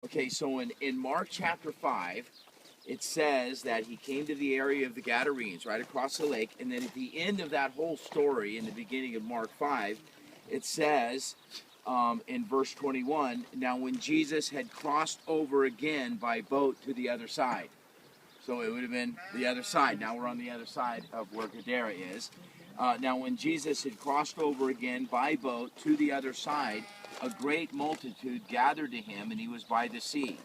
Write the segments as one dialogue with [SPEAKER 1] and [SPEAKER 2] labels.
[SPEAKER 1] Okay, so in Mark chapter 5, it says that he came to the area of the Gadarenes, right across the lake, and then at the end of that whole story, in the beginning of Mark 5, it says in verse 21, now when Jesus had crossed over again by boat to the other side. So it would have been the other side. Now we're on the other side of where Gadara is. Now when Jesus had crossed over again by boat to the other side, a great multitude gathered to him, and he was by the sea.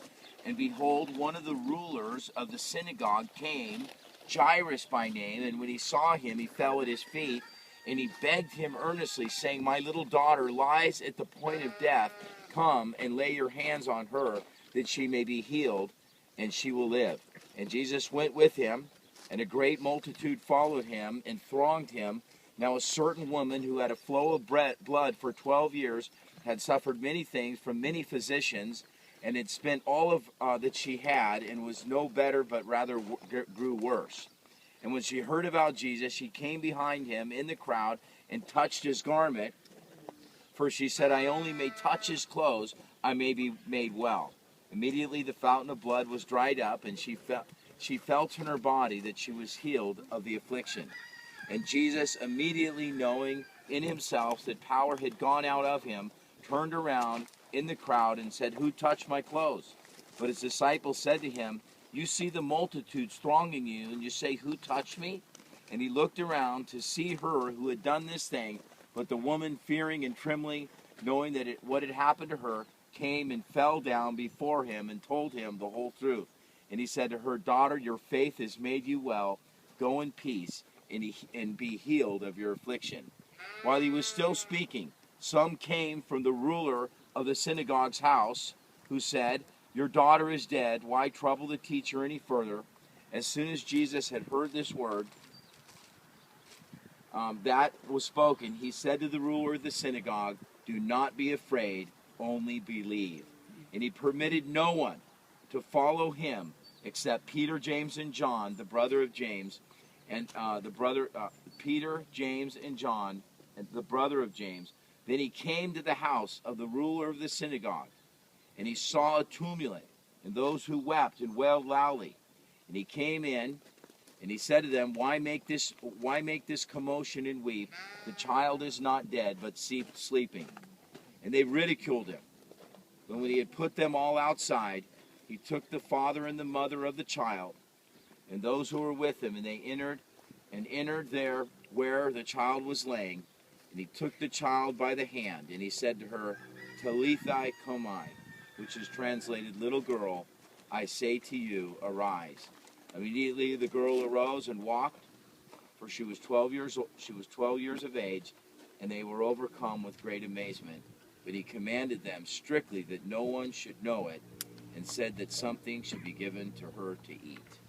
[SPEAKER 1] And behold, one of the rulers of the synagogue came, Jairus by name, and when he saw him, he fell at his feet, and he begged him earnestly, saying, my little daughter lies at the point of death. Come and lay your hands on her, that she may be healed, and she will live. And Jesus went with him, and a great multitude followed him and thronged him. Now a certain woman who had a flow of blood for 12 years had suffered many things from many physicians, and had spent all of that she had, and was no better, but rather grew worse. And when she heard about Jesus, she came behind him in the crowd and touched his garment. For she said, I only may touch his clothes, I may be made well. Immediately the fountain of blood was dried up, and she felt in her body that she was healed of the affliction. And Jesus, immediately knowing in himself that power had gone out of him, turned around in the crowd and said, who touched my clothes? But his disciples said to him, you see the multitudes thronging you, and you say, who touched me? And he looked around to see her who had done this thing. But the woman, fearing and trembling, knowing that what had happened to her, came and fell down before him and told him the whole truth. And he said to her, daughter, your faith has made you well. Go in peace and be healed of your affliction. While he was still speaking, some came from the ruler of the synagogue's house, who said, your daughter is dead. Why trouble the teacher any further? As soon as Jesus had heard this word, that was spoken, he said to the ruler of the synagogue, do not be afraid, only believe. And he permitted no one to follow him except Peter, James, and John, the brother of James, and Peter, James, and John, and the brother of James. Then he came to the house of the ruler of the synagogue, and he saw a tumult, and those who wept and wailed loudly. And he came in, and he said to them, why make this commotion and weep? The child is not dead, but sleeping. And they ridiculed him. But when he had put them all outside, he took the father and the mother of the child, and those who were with him, and they entered there where the child was laying. And he took the child by the hand, and he said to her, Talitha cumi, which is translated, little girl, I say to you, arise. Immediately the girl arose and walked, for she was 12 years of age, and they were overcome with great amazement. But he commanded them strictly that no one should know it, and said that something should be given to her to eat.